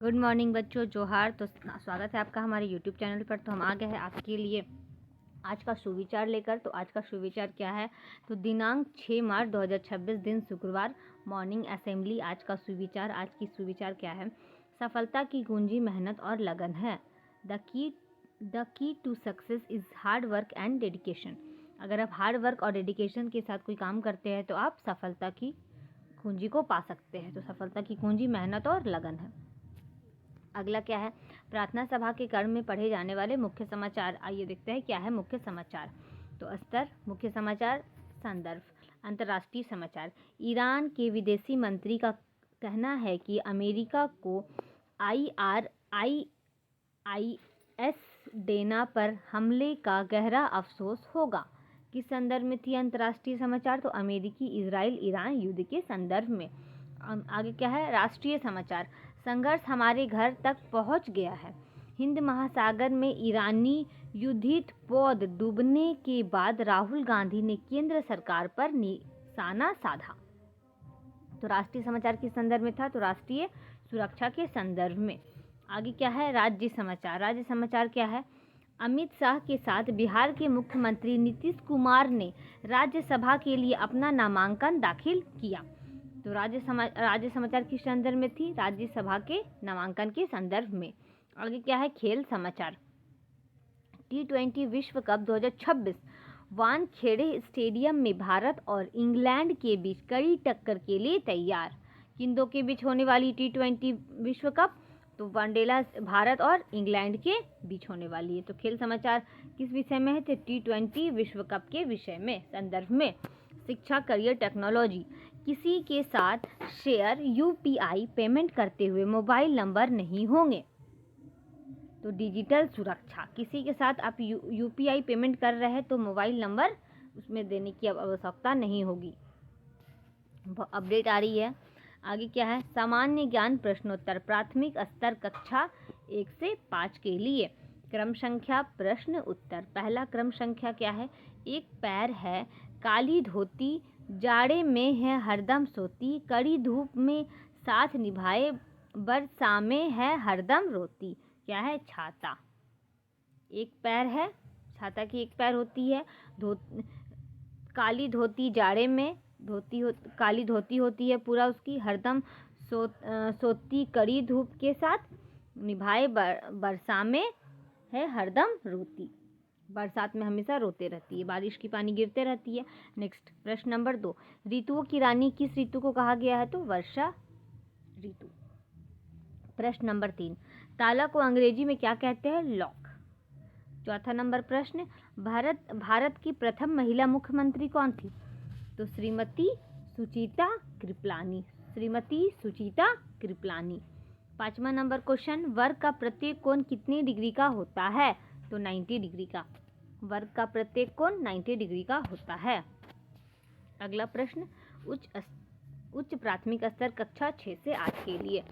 Good morning बच्चों, जोहार। तो स्वागत है आपका हमारे यूट्यूब चैनल पर। तो हम आ गए हैं आपके लिए आज का सुविचार लेकर। तो आज का सुविचार क्या है? तो दिनांक 6 मार्च 2026 दिन शुक्रवार, मॉर्निंग असेंबली। आज का सुविचार, आज की सुविचार क्या है? सफलता की कुंजी मेहनत और लगन है। The key to success is hard work and dedication. अगर आप हार्ड वर्क और डेडिकेशन के साथ कोई काम करते हैं तो आप सफलता की कुंजी को पा सकते हैं। तो सफलता की कुंजी मेहनत और लगन है। अगला क्या है? प्रार्थना सभा के क्रम में पढ़े जाने वाले मुख्य समाचार। आइए देखते हैं क्या है मुख्य समाचार। तो स्तर, मुख्य समाचार, संदर्भ, अंतर्राष्ट्रीय समाचार। ईरान के विदेशी मंत्री का कहना है कि अमेरिका को ISIS देना पर हमले का गहरा अफसोस होगा। किस संदर्भ में थी अंतर्राष्ट्रीय समाचार? तो अमेरिकी इजराइल ईरान युद्ध के संदर्भ में। आगे क्या है? राष्ट्रीय समाचार। संघर्ष हमारे घर तक पहुंच गया है। हिंद महासागर में ईरानी युद्धित पौध डूबने के बाद राहुल गांधी ने केंद्र सरकार पर निशाना साधा। तो राष्ट्रीय समाचार किस संदर्भ में था? तो राष्ट्रीय सुरक्षा के संदर्भ में। आगे क्या है? राज्य समाचार। राज्य समाचार क्या है? अमित शाह के साथ बिहार के मुख्यमंत्री नीतीश कुमार ने राज्यसभा के लिए अपना नामांकन दाखिल किया। तो राज्य समाचार किस संदर्भ में थी? राज्यसभा के नामांकन के संदर्भ में। आगे क्या है? खेल समाचार। T20 विश्व कप 2026 वानखेड़े स्टेडियम में भारत और इंग्लैंड के बीच कड़ी टक्कर के लिए तैयार। किन दो के बीच होने वाली T20 विश्व कप? तो वनडेला भारत और इंग्लैंड के बीच होने वाली है। तो खेल समाचार किस विषय में है? तो T20 विश्व कप के विषय में, संदर्भ में। शिक्षा, करियर, टेक्नोलॉजी। किसी के साथ शेयर UPI पेमेंट करते हुए मोबाइल नंबर नहीं होंगे। तो डिजिटल सुरक्षा। किसी के साथ आप UPI पेमेंट कर रहे हैं तो मोबाइल नंबर उसमें देने की आवश्यकता नहीं होगी। अपडेट आ रही है। आगे क्या है? सामान्य ज्ञान प्रश्नोत्तर, प्राथमिक स्तर कक्षा 1 से 5 के लिए। क्रम संख्या प्रश्न उत्तर। पहला क्रम संख्या क्या है? एक पैर है, काली धोती, जाड़े में है हरदम सोती, कड़ी धूप में साथ निभाए, बरसा में है हरदम रोती। क्या है? छाता। एक पैर है, छाता की एक पैर होती है, काली धोती, जाड़े में काली धोती होती है पूरा उसकी, हरदम सोती, कड़ी धूप के साथ निभाए, बरसा में है हरदम रोती। बरसात में हमेशा रोते रहती है, बारिश की पानी गिरते रहती है। नेक्स्ट प्रश्न नंबर 2। ऋतुओं की रानी किस ऋतु को कहा गया है? तो वर्षा ऋतु। प्रश्न नंबर 3। ताला को अंग्रेजी में क्या कहते हैं? लॉक। चौथा नंबर प्रश्न। भारत की प्रथम महिला मुख्यमंत्री कौन थी? तो श्रीमती सुचिता कृपलानी। श्रीमती सुचिता कृपलानी। 5वां नंबर क्वेश्चन। वर्ग का प्रत्येक कोण कितने डिग्री का होता है? तो 90 डिग्री का। वर्ग का प्रत्येक कोण 90 डिग्री का होता है। अगला प्रश्न। उच्च प्राथमिक स्तर कक्षा 6 से 8 के लिए।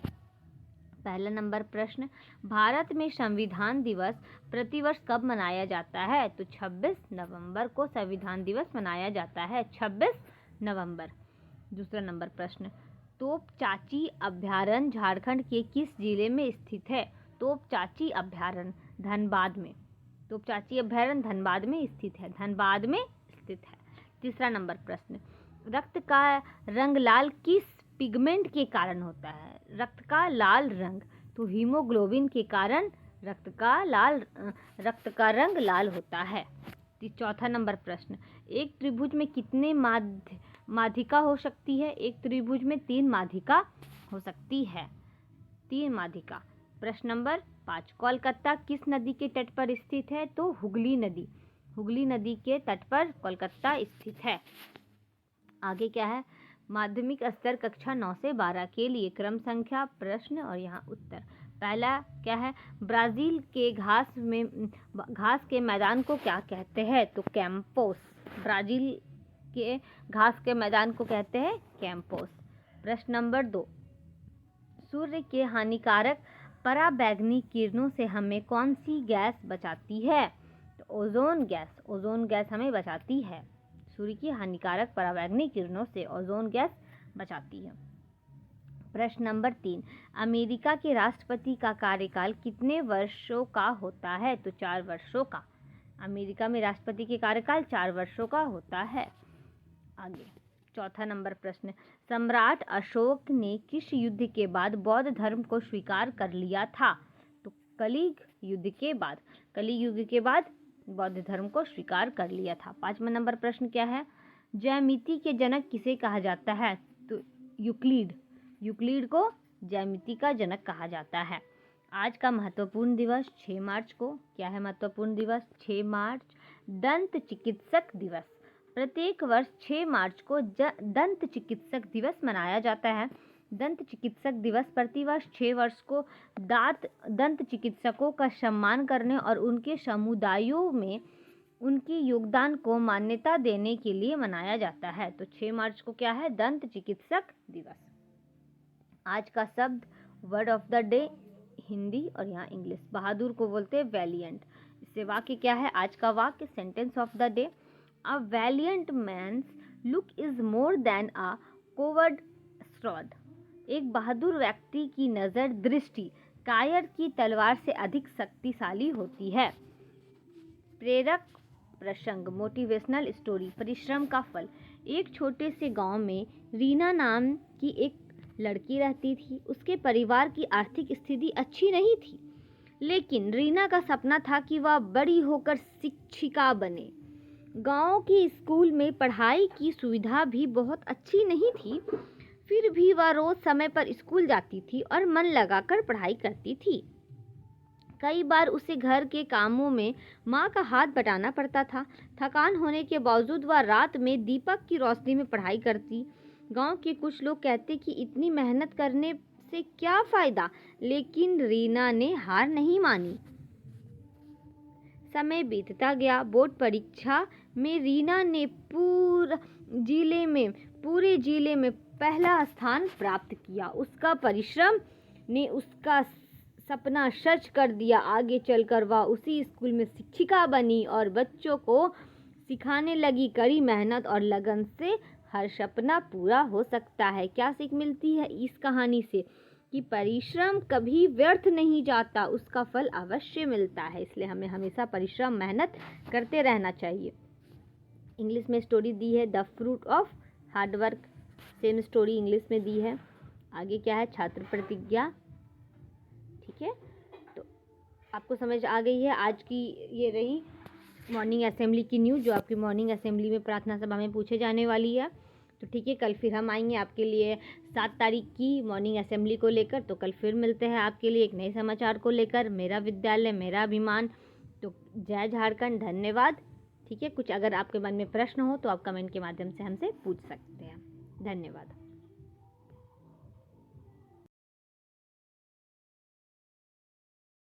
पहला नंबर प्रश्न। भारत में संविधान दिवस प्रतिवर्ष कब मनाया जाता है? तो 26 नवंबर को संविधान दिवस मनाया जाता है, 26 नवंबर। दूसरा नंबर प्रश्न। तोपचांची अभयारण्य झारखंड के किस जिले में स्थित है? तोपचांची अभयारण्य धनबाद में। तोपचांची अभयारण्य धनबाद में स्थित है, धनबाद में स्थित है। तीसरा नंबर प्रश्न। रक्त का रंग लाल किस पिगमेंट के कारण होता है? रक्त का लाल रंग, तो हीमोग्लोबिन के कारण रक्त का रंग लाल होता है। चौथा नंबर प्रश्न। एक त्रिभुज में कितने माध्यिका हो सकती है? एक त्रिभुज में 3 माध्यिका हो सकती है, 3 माध्यिका। प्रश्न नंबर 5। कोलकाता किस नदी के तट पर स्थित है? तो हुगली नदी। हुगली नदी के तट पर कोलकाता स्थित है। आगे क्या है? माध्यमिक स्तर कक्षा 9 से 12 के लिए क्रम संख्या प्रश्न और यहाँ उत्तर। पहला क्या है? ब्राजील के घास के मैदान को क्या कहते हैं? तो कैंपोस। ब्राजील के घास के मैदान को कहते हैं कैंपोस। प्रश्न नंबर 2। सूर्य के हानिकारक पराबैंगनी किरणों से हमें कौन सी गैस बचाती है? तो ओजोन गैस। ओजोन गैस हमें बचाती है। सूर्य की हानिकारक पराबैंगनी किरणों से ओजोन गैस बचाती है। प्रश्न नंबर 3, अमेरिका के राष्ट्रपति का कार्यकाल कितने वर्षों का होता है? तो 4 वर्षों का। अमेरिका में राष्ट्रपति के कार्यकाल 4 वर्षों का होता है। आगे चौथा नंबर प्रश्न, सम्राट अशोक ने किस युद्ध के बाद बौद्ध धर्म को स्वीकार कर लिया था? तो कलिंग युद्ध के बाद। कलिंग युद्ध के बाद बौद्ध धर्म को स्वीकार कर लिया था। 5वां नंबर प्रश्न क्या है? ज्यामिति के जनक किसे कहा जाता है? तो यूक्लिड। यूक्लिड को ज्यामिति का जनक कहा जाता है। आज का महत्वपूर्ण दिवस 6 मार्च को। क्या है महत्वपूर्ण दिवस? 6 मार्च दंत चिकित्सक दिवस। प्रत्येक वर्ष 6 मार्च को दंत चिकित्सक दिवस मनाया जाता है। दंत चिकित्सक दिवस प्रतिवर्ष 6 वर्ष को दंत चिकित्सकों का सम्मान करने और उनके समुदायों में उनके योगदान को मान्यता देने के लिए मनाया जाता है। तो 6 मार्च को क्या है? दंत चिकित्सक दिवस। आज का शब्द word of the day Hindi और यहाँ इंग्लिश। बहादुर को बोलते हैं वैलियंट। इससे वाक्य क्या है? आज का वाक्य sentence of the day, a valiant man's look is more than a coward sword. एक बहादुर व्यक्ति की नज़र दृष्टि कायर की तलवार से अधिक शक्तिशाली होती है। प्रेरक प्रसंग, मोटिवेशनल स्टोरी, परिश्रम का फल। एक छोटे से गांव में रीना नाम की एक लड़की रहती थी। उसके परिवार की आर्थिक स्थिति अच्छी नहीं थी, लेकिन रीना का सपना था कि वह बड़ी होकर शिक्षिका बने। गांव के स्कूल में पढ़ाई की सुविधा भी बहुत अच्छी नहीं थी, फिर भी वह रोज समय पर स्कूल जाती थी और मन लगाकर पढ़ाई करती थी। कई बार उसे घर के कामों में माँ का हाथ बटाना पड़ता था। थकान होने के बावजूद वह रात में दीपक की रोशनी में पढ़ाई करती। गांव के कुछ लोग कहते कि इतनी मेहनत करने से क्या फायदा, लेकिन रीना ने हार नहीं मानी। समय बीतता गया। बोर्ड परीक्षा में रीना ने पूरे जिले में पहला स्थान प्राप्त किया। उसका परिश्रम ने उसका सपना सच कर दिया। आगे चलकर वह उसी स्कूल में शिक्षिका बनी और बच्चों को सिखाने लगी। कड़ी मेहनत और लगन से हर सपना पूरा हो सकता है। क्या सीख मिलती है इस कहानी से? कि परिश्रम कभी व्यर्थ नहीं जाता, उसका फल अवश्य मिलता है। इसलिए हमें हमेशा परिश्रम मेहनत करते रहना चाहिए। इंग्लिश में स्टोरी दी है the fruit of hard work. Same story English में दी है। आगे क्या है? छात्र प्रतिज्ञा। ठीक है, तो आपको समझ आ गई है। आज की ये रही मॉर्निंग असेंबली की न्यूज़, जो आपकी मॉर्निंग असेंबली में प्रार्थना सभा में पूछे जाने वाली है। तो ठीक है, कल फिर हम आएंगे आपके लिए 7 तारीख की मॉर्निंग असेंबली को लेकर। तो कल फिर मिलते हैं आपके लिए एक नए समाचार को लेकर। मेरा विद्यालय मेरा अभिमान। तो जय झारखंड, धन्यवाद। ठीक है, कुछ अगर आपके मन में प्रश्न हो तो आप कमेंट के माध्यम से हमसे पूछ सकते हैं। धन्यवाद।